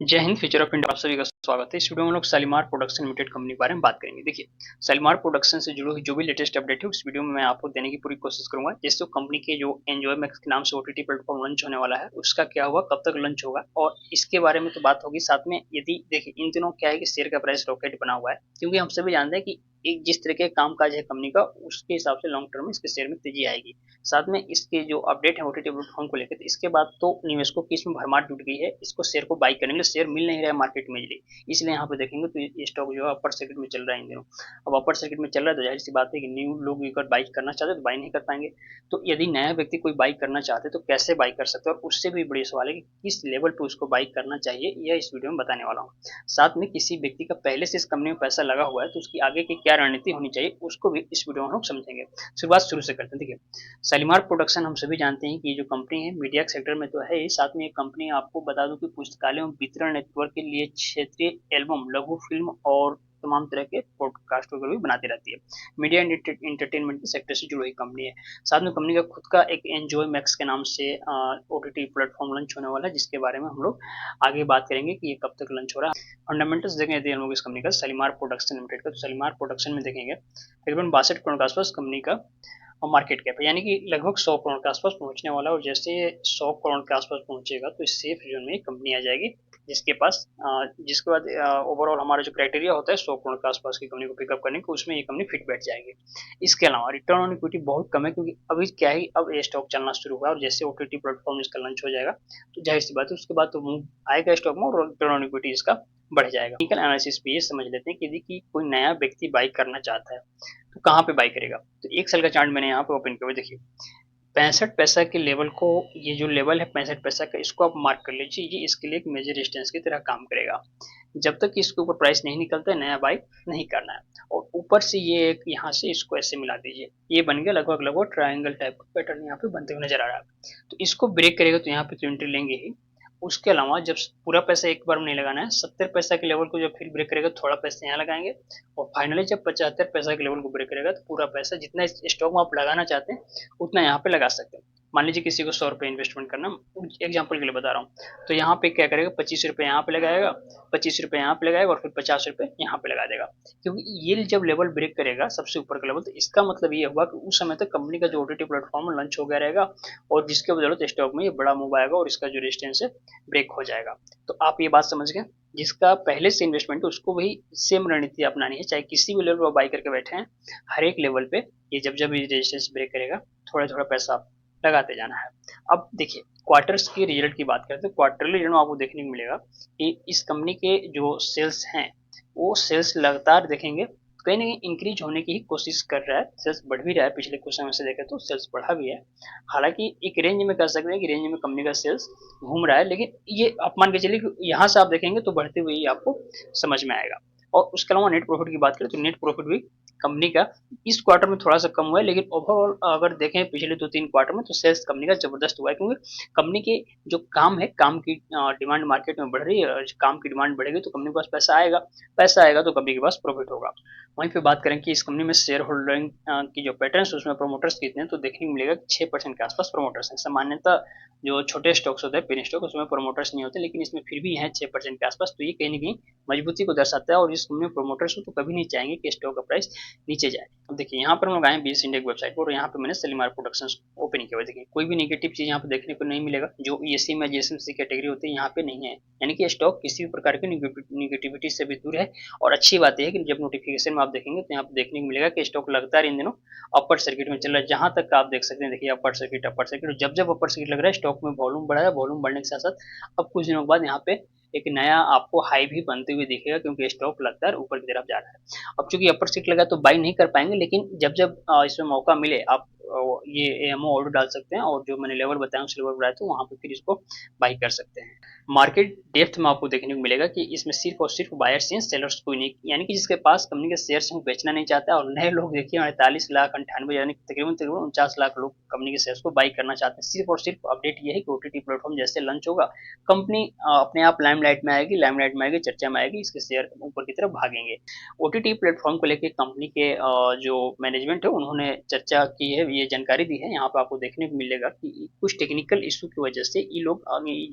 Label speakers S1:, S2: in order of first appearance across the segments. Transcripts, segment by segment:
S1: जय Hind. Future of India आप सभी का स्वागत है। इस वीडियो में हम लोग शालीमार प्रोडक्शन लिमिटेड कंपनी के बारे में बात करेंगे। देखिए, शालीमार प्रोडक्शन से जुड़ी हुई जो भी लेटेस्ट अपडेट है उस वीडियो में मैं आपको देने की पूरी कोशिश करूंगा। जैसे कंपनी के जो एंजॉय मैक्स के नाम से ओटीटी प्लेटफॉर्म लॉन्च होने वाला है उसका क्या हुआ, कब तक लॉन्च होगा और इसके बारे में तो बात होगी। साथ में यदि देखिए इन दिनों क्या है कि शेयर का प्राइस रॉकेट बना हुआ है, क्योंकि हम सभी जानते हैं कि एक जिस तरह के काम काज है कंपनी का उसके हिसाब से लॉन्ग टर्म में इसके शेयर में तेजी आएगी। साथ में इसके जो अपडेट है ओटीटी प्लेटफॉर्म को लेकर, तो इसके बाद तो निवेशकों की इसमें भरमार जुट गई है। इसको शेयर को बाई करने के लिए शेयर मिल नहीं रहा है मार्केट में इजीली, इसलिए यहाँ पे देखेंगे तो ये स्टॉक जो है अपर सर्किट में चल रहा है इन दिनों। अब अपर सर्किट में चल रहा है तो जाहिर सी बात है कि न्यू लोग अगर बाई करना चाहते हैं तो बाई नहीं कर पाएंगे। तो यदि नया व्यक्ति कोई बाई करना चाहते तो कैसे बाई कर सकते हैं, और उससे भी बड़ी सवाल है कि किस लेवल पे उसको बाई करना चाहिए, यह इस वीडियो में बताने वाला हूँ। साथ में किसी व्यक्ति का पहले से इस कंपनी में पैसा लगा हुआ है तो उसकी आगे की क्या रणनीति होनी चाहिए उसको भी इस वीडियो में हम समझेंगे। शुरुआत शुरू से करते हैं। देखिए, शालीमार प्रोडक्शन हम सभी जानते हैं कि ये जो कंपनी है मीडिया सेक्टर में तो है ही, साथ में ये कंपनी आपको बता दूं कि पुस्तकालय एवं वितरण नेटवर्क के लिए क्षेत्रीय एल्बम, लघु फिल्म और तमाम तरह के पॉडकास्ट वगैरह भी बनाती रहती है। मीडिया एंटरटेनमेंट के सेक्टर से जुड़ी हुई कंपनी है। साथ में कंपनी का खुद का एक एंजॉय मैक्स के नाम से ओटीटी प्लेटफॉर्म लॉन्च होने वाला है, जिसके बारे में हम लोग आगे बात करेंगे कि ये कब तक लॉन्च हो रहा है। फंडामेंटल्स देखें यदि हम लोग इस कंपनी का शालीमार प्रोडक्शन लिमिटेड का, तो शालीमार प्रोडक्शन में देखेंगे तकरीबन 62 करोड़ के आसपास कंपनी का और मार्केट कैप है, यानी कि लगभग 100 करोड़ के आसपास पहुंचने वाला है। और जैसे ये 100 करोड़ के आसपास पहुंचेगा तो इस सेफ जोन में कंपनी आ जाएगी, जिसके पास जिसके बाद ओवरऑल हमारा जो क्राइटेरिया होता है 100 करोड़ के आसपास की कंपनी को पिकअप करने को, उसमें ये कंपनी फिट बैठ जाएगी। इसके अलावा रिटर्न ऑन इक्विटी बहुत कम है, क्योंकि अभी क्या है, अब ये स्टॉक चलना शुरू हुआ है और जैसे ओटीटी प्लेटफॉर्म इसका लॉन्च हो जाएगा तो जाहिर सी बात है उसके बाद तो मूव आएगा स्टॉक में और रिटर्न ऑन इक्विटी इसका बढ़ जाएगा। टेक्निकल एनालिसिस पे ये समझ लेते हैं कि यदि कोई नया व्यक्ति बाई करना चाहता है तो कहाँ पे बाई करेगा। तो एक साल का चार्ट मैंने यहाँ पे ओपन किया हुआ, देखिए 65 पैसा के लेवल को, ये जो लेवल है 65 पैसा का, इसको आप मार्क कर लीजिए। ये इसके लिए एक मेजर रेजिस्टेंस की तरह काम करेगा। जब तक इसके ऊपर प्राइस नहीं निकलता है नया बाई नहीं करना है। और ऊपर से ये एक यहाँ से इसको ऐसे मिला दीजिए, ये बन गया लगभग लगभग ट्रायंगल टाइप का पैटर्न यहाँ पे बनते हुए नजर आ रहा है। तो इसको ब्रेक करेगा तो यहाँ पे तो एंट्री लेंगे ही। उसके अलावा जब पूरा पैसा एक बार में नहीं लगाना है, 70 पैसा के लेवल को जब फिर ब्रेक करेगा थोड़ा पैसा यहाँ लगाएंगे, और फाइनली जब 75 पैसा के लेवल को ब्रेक करेगा तो पूरा पैसा जितना इस स्टॉक में आप लगाना चाहते हैं उतना यहाँ पे लगा सकते हैं। मान लीजिए किसी को 100 रुपये इन्वेस्टमेंट करना, एग्जाम्पल के लिए बता रहा हूँ, तो यहाँ पे क्या करेगा, 25 रुपये यहाँ पे लगाएगा, 25 रुपये यहाँ पे लगाएगा और फिर 50 रुपये यहाँ पे लगा देगा। क्योंकि ये जब लेवल ब्रेक करेगा सबसे ऊपर का लेवल, तो इसका मतलब ये हुआ कि उस समय तक कंपनी का जो ओटीटी प्लेटफॉर्म लॉन्च हो गया रहेगा और जिसके बदौलत स्टॉक में ये बड़ा मूव आएगा और इसका जो रेजिस्टेंस है ब्रेक हो जाएगा। तो आप ये बात समझ गए, जिसका पहले से इन्वेस्टमेंट है उसको वही सेम रणनीति अपनानी है, चाहे किसी भी लेवल पर बाई करके बैठे हैं। हर एक लेवल पे ये जब जब रेजिस्टेंस ब्रेक करेगा थोड़ा थोड़ा पैसा आप लगाते जाना है। अब देखिए क्वार्टर्स के रिजल्ट की बात करते हैं। क्वार्टरली रिजल्ट आपको देखने को मिलेगा कि इस कंपनी के जो सेल्स हैं वो सेल्स लगातार देखेंगे कहीं ना कहीं इंक्रीज होने की ही कोशिश कर रहा है। सेल्स बढ़ भी रहा है, पिछले कुछ समय से देखें तो सेल्स बढ़ा भी है। हालांकि एक रेंज में कह सकते हैं कि रेंज में कंपनी का सेल्स घूम रहा है, लेकिन ये आप मान के चलिए कि यहाँ से आप देखेंगे तो बढ़ते हुए ही आपको समझ में आएगा। और उसके अलावा नेट प्रॉफिट की बात करें तो नेट प्रॉफिट भी कंपनी का इस क्वार्टर में थोड़ा सा कम हुआ है, लेकिन ओवरऑल अगर देखें पिछले 2-3 क्वार्टर में तो सेल्स कंपनी का जबरदस्त हुआ है। क्योंकि कंपनी के जो काम है, काम की डिमांड मार्केट में बढ़ रही है, और काम की डिमांड बढ़ेगी तो कंपनी के पास पैसा आएगा, पैसा आएगा तो कंपनी के पास प्रॉफिट होगा। वहीं पे बात करें कि इस कंपनी में शेयर होल्डिंग की जो पैटर्न है उसमें प्रोमोटर्स कितने हैं, तो देखने को मिलेगा 6% के आसपास प्रोमोटर्स हैं। सामान्यतः जो छोटे स्टॉक्स होते हैं पेनी स्टॉक उसमें प्रोमोटर्स नहीं होते, लेकिन इसमें फिर भी है 6% के आसपास। तो ये कहीं ना कहीं मजबूती को दर्शाता है, और इस कंपनी में प्रोमोटर्स हो तो कभी नहीं चाहेंगे कि स्टॉक का प्राइस नीचे जाए। अब देखिए यहाँ पर हम लोग आए बीएस इंडिया की वेबसाइट पर और यहाँ पे मैंने शालीमार प्रोडक्शन ओपन किया हुआ। देखिए कोई भी नेगेटिव चीज यहाँ पे देखने को नहीं मिलेगा। जो ईएससी में जेएसएमसी कैटेगरी होती है यहाँ पे नहीं है, यानी कि स्टॉक किसी भी प्रकार की निगेटिविटी से भी दूर है। और अच्छी बात यह है कि जब नोटिफिकेशन में आप देखेंगे तो यहाँ पे देखने को मिलेगा कि स्टॉक लगातार इन दिनों अपर सर्किट में चल रहा है। जहां तक आप देख सकते हैं, देखिए अपर सर्किट अपर सर्किट, जब जब अपर सर्किट लग रहा है स्टॉक में वॉल्यूम बढ़ा है। वॉल्यूम बढ़ने के साथ साथ अब कुछ दिनों बाद यहाँ पे एक नया आपको हाई भी बनते हुए दिखेगा, क्योंकि स्टॉक लगातार ऊपर की तरफ जा रहा है। अब चूंकि अपर सर्किट लगा तो बाई नहीं कर पाएंगे, लेकिन जब जब इसमें मौका मिले आप ये एमओ ऑर्डर डाल सकते हैं, और जो मैंने लेवल बताया उस लेवल पर आए तो वहां पे फिर इसको बाई कर सकते हैं। मार्केट डेप्थ में आपको देखने को मिलेगा कि इसमें सिर्फ और सिर्फ बायर्स हैं, सेलर्स कोई नहीं, यानी कि जिसके पास कंपनी के शेयर्स हैं बेचना नहीं चाहता। और नए लोग देखिए 48 लाख 98, यानी तकरीबन तकरीबन 49 लाख लोग कंपनी के शेयर्स को बाई करना चाहते हैं। सिर्फ और सिर्फ अपडेट ये है कि ओटीटी प्लेटफॉर्म जैसे लॉन्च होगा कंपनी अपने आप लाइमलाइट में आएगी, लाइमलाइट में आएगी, चर्चा में आएगी, इसके शेयर ऊपर की तरफ भागेंगे। ओटीटी प्लेटफॉर्म को लेकर कंपनी के जो मैनेजमेंट है उन्होंने चर्चा की है ये जानकारी दी है, यहाँ पे आपको देखने को मिलेगा कि कुछ टेक्निकल इशू की वजह से ये लोग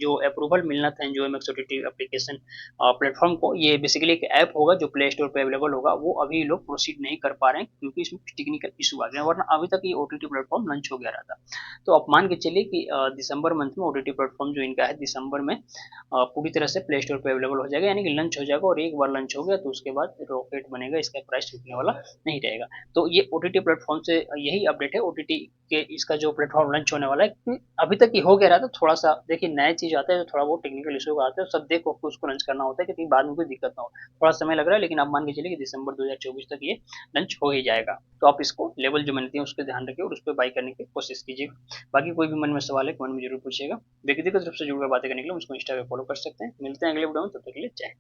S1: जो अप्रूवल मिलना था एंजॉयमेक्स ओटीटी एप्लीकेशन प्लेटफॉर्म को, ये बेसिकली एक ऐप होगा जो प्ले स्टोर पे अवेलेबल होगा, वो अभी लोग प्रोसीड नहीं कर पा रहे हैं क्योंकि इसमें कुछ टेक्निकल इशू आ गया, वरना अभी तक ये ओटीटी प्लेटफॉर्म लॉन्च हो गया रहता। तो आप मान के चलिए कि दिसंबर मंथ में ओटीटी प्लेटफॉर्म जो इनका है दिसंबर में पूरी तरह से प्ले स्टोर पे अवेलेबल हो जाएगा, यानी कि लंच हो जाएगा, और एक बार लंच हो गया तो उसके बाद रॉकेट बनेगा, इसका प्राइस रुकने वाला नहीं रहेगा। तो ये ओटीटी प्लेटफॉर्म से यही अपडेट है ओटीटी के, इसका जो प्लेटफॉर्म लंच होने वाला है, क्योंकि अभी तक ये हो गया रहा था, थोड़ा सा देखिए नया चीज आता है तो थोड़ा बहुत टेक्निकल इशू आता है, सब देख को उसको लंच करना होता है क्योंकि बाद में कोई दिक्कत ना हो, थोड़ा समय लग रहा है, लेकिन आप मान के चलिए कि दिसंबर 2024 तक ये लंच हो ही जाएगा। तो आप इसको लेवल जो मैंने दिया उस पर ध्यान रखिए और उस पर बाई करने की कोशिश कीजिएगा। बाकी कोई भी मन में सवाल है कमेंट में जरूर पूछिएगा। व्यक्तिगत रूप से जुड़कर बातें करने के लिए मुझको इंस्टा पे फॉलो कर सकते हैं। मिलते हैं अगले वीडियो में, तब तक के लिए जय हिंद।